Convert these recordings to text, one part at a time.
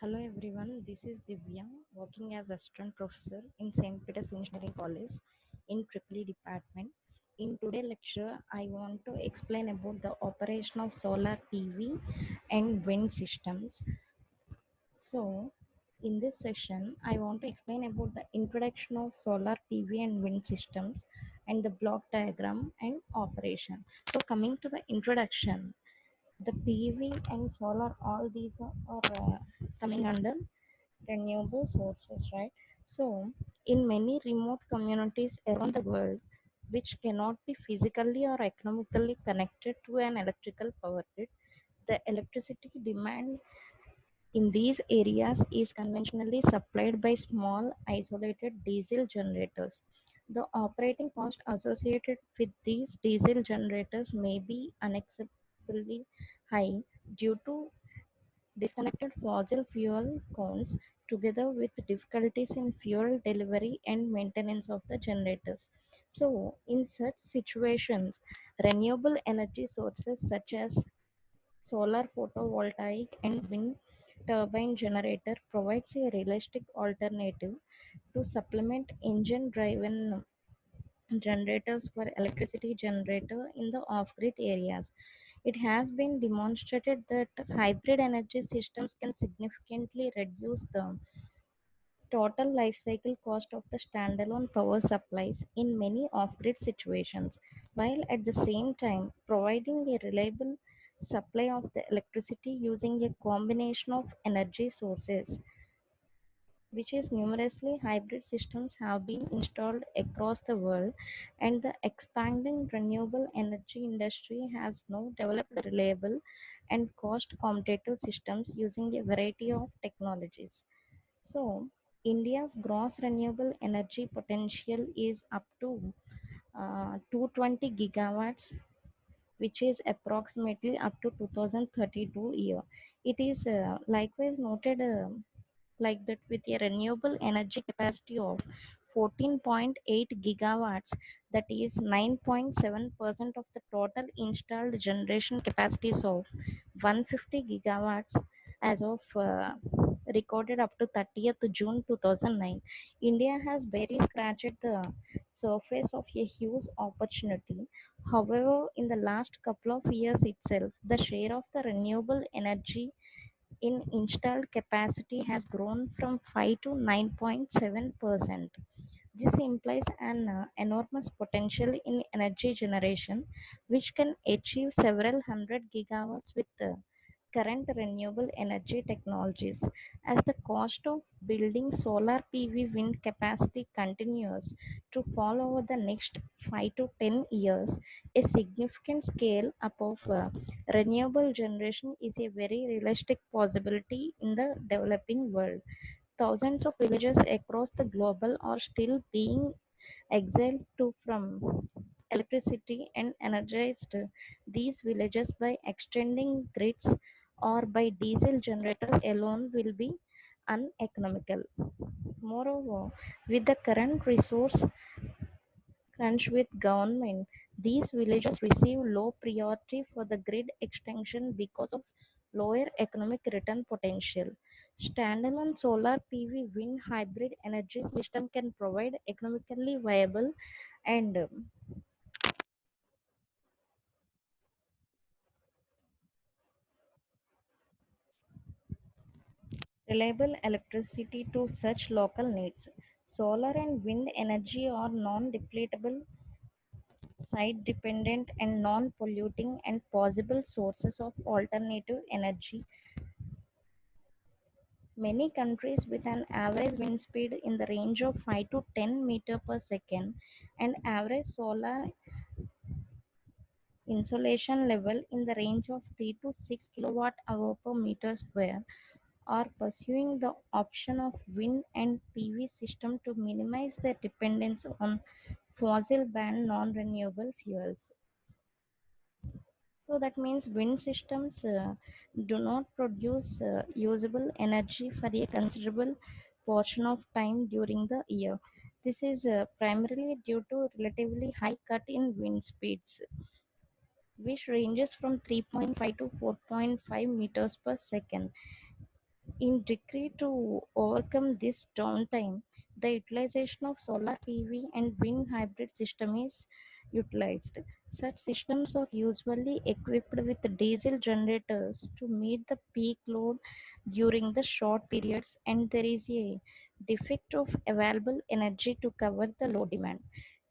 Hello everyone, this is Divya, working as assistant professor in St. Peter's Engineering College in Triple department. In today's lecture, I want to explain about the operation of solar PV and wind systems. So, in this session, I want to explain about the introduction of solar PV and wind systems and the block diagram and operation. So, coming to the introduction, the PV and solar, all these are coming under renewable sources, right? So, in many remote communities around the world, which cannot be physically or economically connected to an electrical power grid, the electricity demand in these areas is conventionally supplied by small isolated diesel generators. The operating cost associated with these diesel generators may be unacceptably high due to disconnected fossil fuel cones together with difficulties in fuel delivery and maintenance of the generators. So, in such situations, renewable energy sources such as solar photovoltaic and wind turbine generator provides a realistic alternative to supplement engine driven generators for electricity generator in the off-grid areas. It has been demonstrated that hybrid energy systems can significantly reduce the total life cycle cost of the standalone power supplies in many off-grid situations, while at the same time providing a reliable supply of the electricity using a combination of energy sources, which is numerously hybrid systems have been installed across the world, and the expanding renewable energy industry has now developed reliable and cost competitive systems using a variety of technologies. So, India's gross renewable energy potential is up to 220 gigawatts, which is approximately up to 2032 year. It is likewise noted like that with a renewable energy capacity of 14.8 gigawatts, that is 9.7% of the total installed generation capacities of 150 gigawatts as of recorded up to 30th June 2009. India has barely scratched the surface of a huge opportunity. However, in the last couple of years itself, the share of the renewable energy in installed capacity has grown from 5 to 9.7%. This implies an enormous potential in energy generation, which can achieve several hundred gigawatts with current renewable energy technologies. As the cost of building solar PV wind capacity continues to fall over the next 5 to 10 years, a significant scale up of renewable generation is a very realistic possibility in the developing world. Thousands of villages across the global are still being exiled to from electricity and energized these villages by extending grids or by diesel generators alone will be uneconomical. Moreover, with the current resource crunch with government, these villages receive low priority for the grid extension because of lower economic return potential. Standalone solar PV wind hybrid energy system can provide economically viable and reliable electricity to such local needs. Solar and wind energy are non-depletable, site-dependent, and non-polluting and possible sources of alternative energy. Many countries with an average wind speed in the range of 5 to 10 meter per second and average solar insolation level in the range of 3 to 6 kilowatt hour per meter square are pursuing the option of wind and PV system to minimize their dependence on fossil banned non-renewable fuels. So that means wind systems do not produce usable energy for a considerable portion of time during the year. This is primarily due to relatively high cut in wind speeds, which ranges from 3.5 to 4.5 meters per second. In decree to overcome this downtime, the utilization of solar PV and wind hybrid system is utilized. Such systems are usually equipped with diesel generators to meet the peak load during the short periods, and there is a defect of available energy to cover the load demand.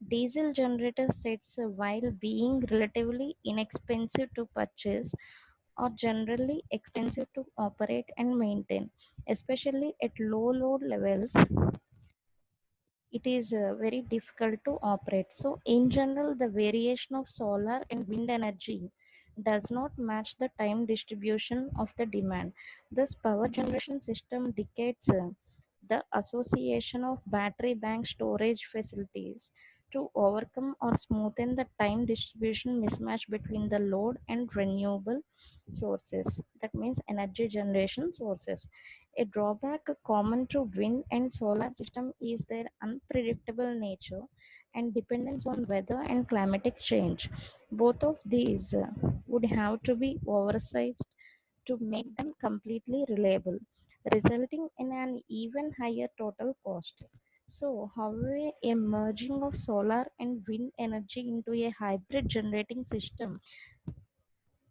Diesel generator sets, while being relatively inexpensive to purchase, are generally expensive to operate and maintain, especially at low load levels. It is very difficult to operate. So, in general, the variation of solar and wind energy does not match the time distribution of the demand. This power generation system dictates the association of battery bank storage facilities to overcome or smoothen the time distribution mismatch between the load and renewable sources. That means energy generation sources. A drawback common to wind and solar system is their unpredictable nature and dependence on weather and climatic change. Both of these would have to be oversized to make them completely reliable, resulting in an even higher total cost. So, however, a merging of solar and wind energy into a hybrid generating system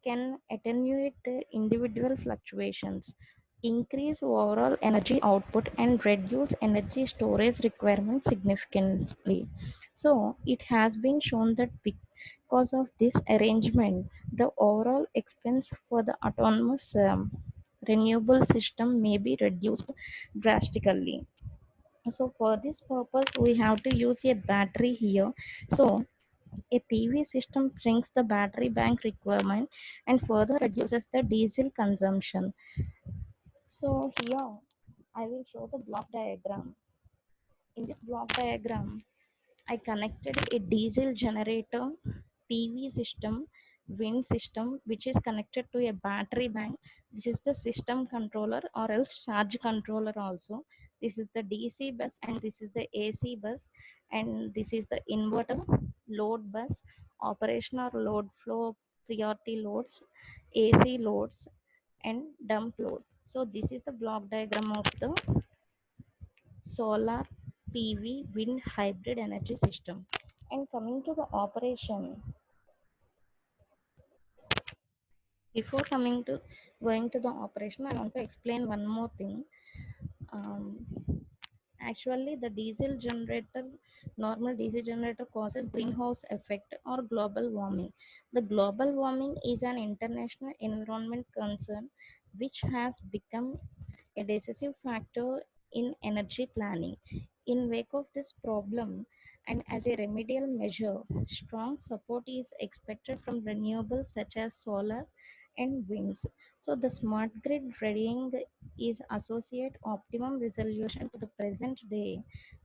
can attenuate the individual fluctuations, increase overall energy output, and reduce energy storage requirements significantly. So, it has been shown that because of this arrangement, the overall expense for the autonomous renewable system may be reduced drastically. So, for this purpose, we have to use a battery here. So, a PV system shrinks the battery bank requirement and further reduces the diesel consumption. So here I will show the block diagram. In this block diagram, I connected a diesel generator, PV system, wind system, which is connected to a battery bank. This is the system controller or else charge controller also. This is the DC bus and this is the AC bus, and this is the inverter, load bus, operation or load flow priority loads, AC loads, and dump load. So this is the block diagram of the solar PV wind hybrid energy system. And coming to the operation, before coming to going to the operation, I want to explain one more thing. Um, Actually, the diesel generator, normal diesel generator causes greenhouse effect or global warming. The global warming is an international environment concern which has become a decisive factor in energy planning. In wake of this problem, and as a remedial measure, strong support is expected from renewables such as solar and winds. So the smart grid readying is associate optimum resolution to the present day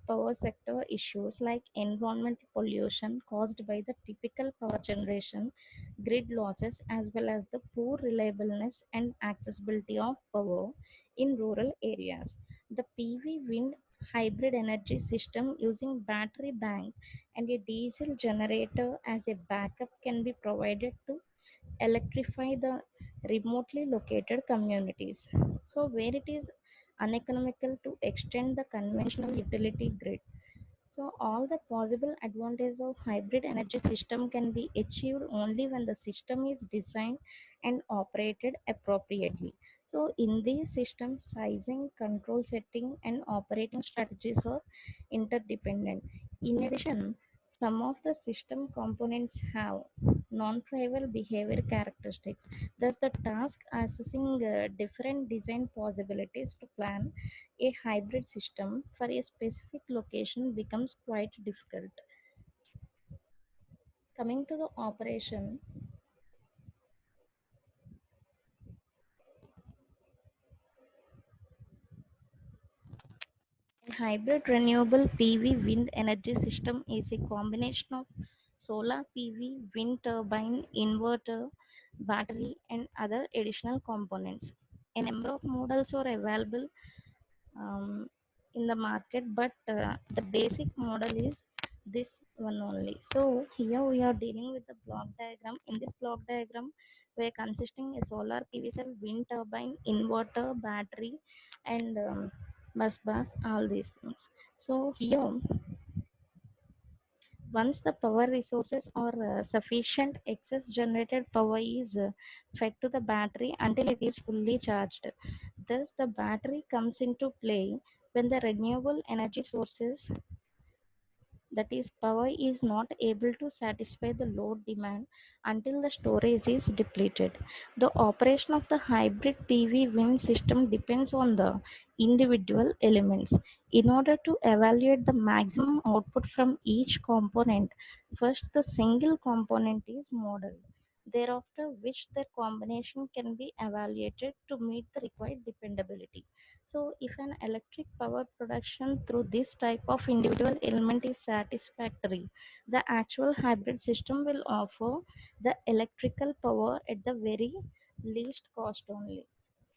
power sector issues like environmental pollution caused by the typical power generation, grid losses, as well as the poor reliableness and accessibility of power in rural areas. The PV wind hybrid energy system using battery bank and a diesel generator as a backup can be provided to electrify the remotely located communities. So, where it is uneconomical to extend the conventional utility grid. So all the possible advantages of hybrid energy system can be achieved only when the system is designed and operated appropriately. So in these systems, sizing, control setting, and operating strategies are interdependent. In addition, some of the system components have non-trivial behavior characteristics. Thus, the task assessing different design possibilities to plan a hybrid system for a specific location becomes quite difficult. Coming to the operation, a hybrid renewable PV wind energy system is a combination of solar PV, wind turbine, inverter, battery, and other additional components. A number of models are available in the market, but the basic model is this one only. So here we are dealing with the block diagram. In this block diagram, where consisting a solar PV cell, wind turbine, inverter, battery, and bus bars, all these things. So here, once the power resources are sufficient, excess generated power is fed to the battery until it is fully charged. Thus, the battery comes into play when the renewable energy sources, that is power, is not able to satisfy the load demand until the storage is depleted. The operation of the hybrid PV wind system depends on the individual elements. In order to evaluate the maximum output from each component, first the single component is modeled. Thereafter, which their combination can be evaluated to meet the required dependability. So, if an electric power production through this type of individual element is satisfactory, the actual hybrid system will offer the electrical power at the very least cost only.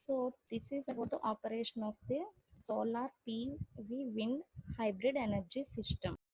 So, this is about the operation of the solar PV wind hybrid energy system.